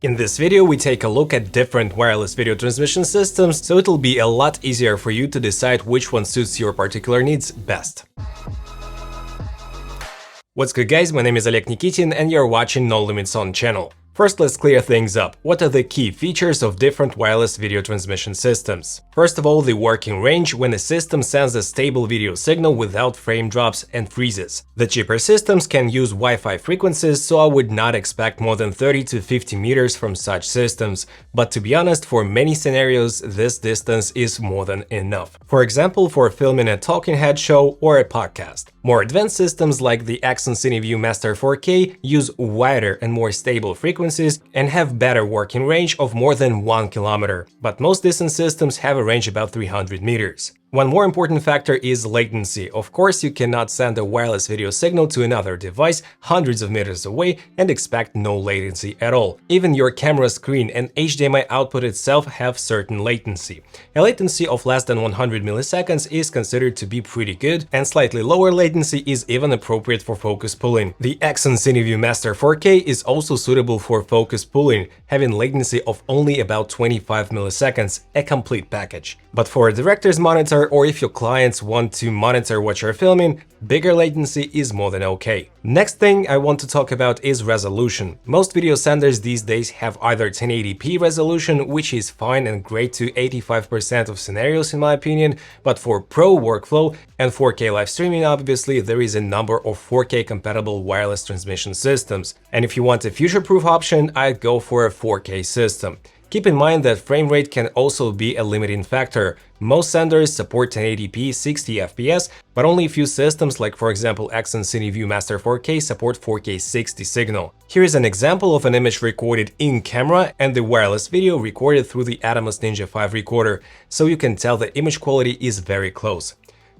In this video, we take a look at different wireless video transmission systems, so it'll be a lot easier for you to decide which one suits your particular needs best. What's good, guys? My name is Oleg Nikitin and you're watching No Limits On channel. First, let's clear things up. What are the key features of different wireless video transmission systems? First of all, the working range, when a system sends a stable video signal without frame drops and freezes. The cheaper systems can use Wi-Fi frequencies, so I would not expect more than 30 to 50 meters from such systems. But to be honest, for many scenarios, this distance is more than enough. For example, for filming a talking head show or a podcast. More advanced systems like the accsoon CineView Master 4K use wider and more stable frequencies and have better working range of more than 1 kilometer, but most distant systems have a range about 300 meters. One more important factor is latency. Of course, you cannot send a wireless video signal to another device hundreds of meters away and expect no latency at all. Even your camera screen and HDMI output itself have certain latency. A latency of less than 100 milliseconds is considered to be pretty good, and slightly lower latency is even appropriate for focus pulling. The accsoon CineView Master 4K is also suitable for focus pulling, having latency of only about 25 milliseconds, a complete package. But for a director's monitor, or if your clients want to monitor what you're filming, bigger latency is more than okay. Next thing I want to talk about is resolution. Most video senders these days have either 1080p resolution, which is fine and great to 85% of scenarios in my opinion, but for pro workflow and 4K live streaming, obviously, there is a number of 4K compatible wireless transmission systems. And if you want a future-proof option, I'd go for a 4K system. Keep in mind that frame rate can also be a limiting factor. Most senders support 1080p 60 FPS, but only a few systems like for example accsoon CineView Master 4K support 4K 60 signal. Here is an example of an image recorded in camera and the wireless video recorded through the Atomos Ninja 5 recorder, so you can tell the image quality is very close.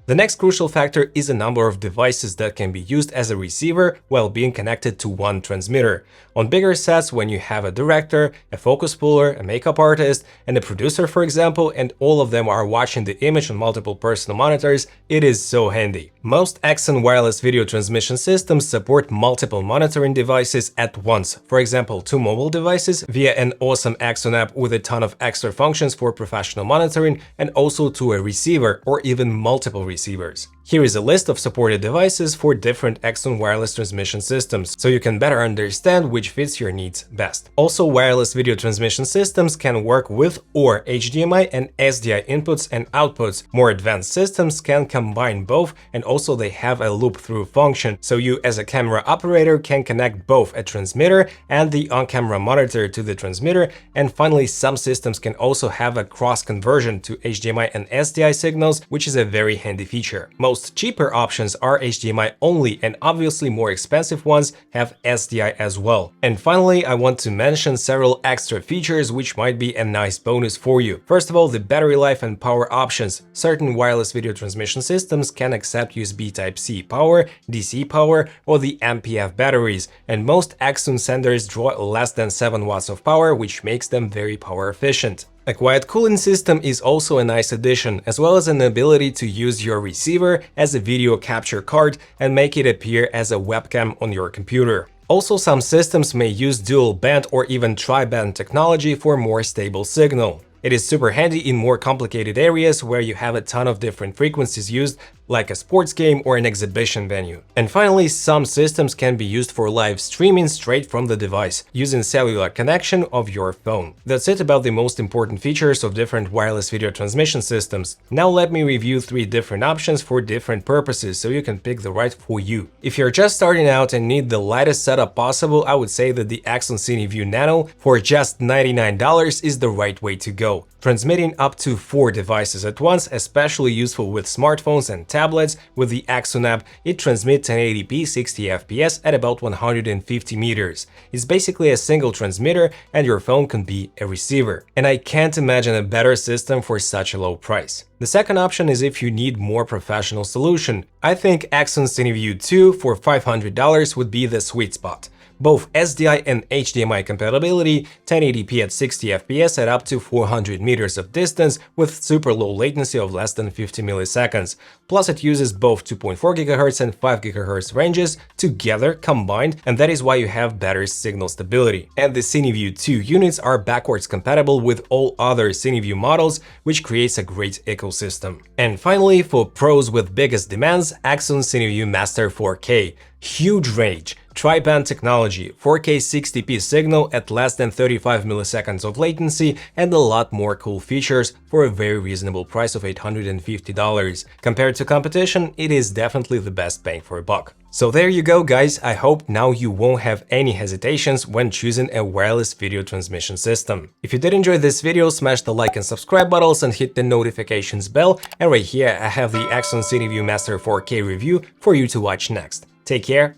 The next crucial factor is the number of devices that can be used as a receiver while being connected to one transmitter. On bigger sets, when you have a director, a focus puller, a makeup artist, and a producer, for example, and all of them are watching the image on multiple personal monitors, it is so handy. Most accsoon wireless video transmission systems support multiple monitoring devices at once, for example, 2 mobile devices via an awesome accsoon app with a ton of extra functions for professional monitoring, and also to a receiver or even multiple receivers. Here is a list of supported devices for different accsoon wireless transmission systems, so you can better understand which fits your needs best. Also, wireless video transmission systems can work with or HDMI and SDI inputs and outputs. More advanced systems can combine both, and also they have a loop-through function, so you as a camera operator can connect both a transmitter and the on-camera monitor to the transmitter. And finally, some systems can also have a cross-conversion to HDMI and SDI signals, which is a very handy feature. Most cheaper options are HDMI only, and obviously more expensive ones have SDI as well. And finally, I want to mention several extra features which might be a nice bonus for you. First of all, the battery life and power options. Certain wireless video transmission systems can accept USB Type-C power, DC power, or the MPF batteries, and most accsoon senders draw less than 7 watts of power, which makes them very power efficient. A quiet cooling system is also a nice addition, as well as an ability to use your receiver as a video capture card and make it appear as a webcam on your computer. Also, some systems may use dual band or even tri-band technology for more stable signal. It is super handy in more complicated areas where you have a ton of different frequencies used, like a sports game or an exhibition venue. And finally, some systems can be used for live streaming straight from the device, using cellular connection of your phone. That's it about the most important features of different wireless video transmission systems. Now let me review 3 different options for different purposes, so you can pick the right for you. If you're just starting out and need the lightest setup possible, I would say that the accsoon CineView Nano for just $99 is the right way to go. Transmitting up to 4 devices at once, especially useful with smartphones and tablets. With the accsoon app, it transmits 1080p 60 FPS at about 150 meters. It's basically a single transmitter, and your phone can be a receiver. And I can't imagine a better system for such a low price. The second option is if you need more professional solution. I think accsoon CineView 2 for $500 would be the sweet spot. both SDI and HDMI compatibility, 1080p at 60 FPS at up to 400 meters of distance with super low latency of less than 50 milliseconds. Plus it uses both 2.4 GHz and 5 GHz ranges together combined, and that is why you have better signal stability. And the CineView 2 units are backwards compatible with all other CineView models, which creates a great ecosystem. And finally, for pros with biggest demands, accsoon CineView Master 4K. Huge range, tri-band technology, 4K 60p signal at less than 35 milliseconds of latency, and a lot more cool features for a very reasonable price of $850. Compared to competition, it is definitely the best bang for a buck. So there you go, guys. I hope now you won't have any hesitations when choosing a wireless video transmission system. If you did enjoy this video, smash the like and subscribe buttons and hit the notifications bell. And right here, I have the accsoon CineView Master 4K review for you to watch next. Take care.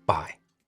Bye.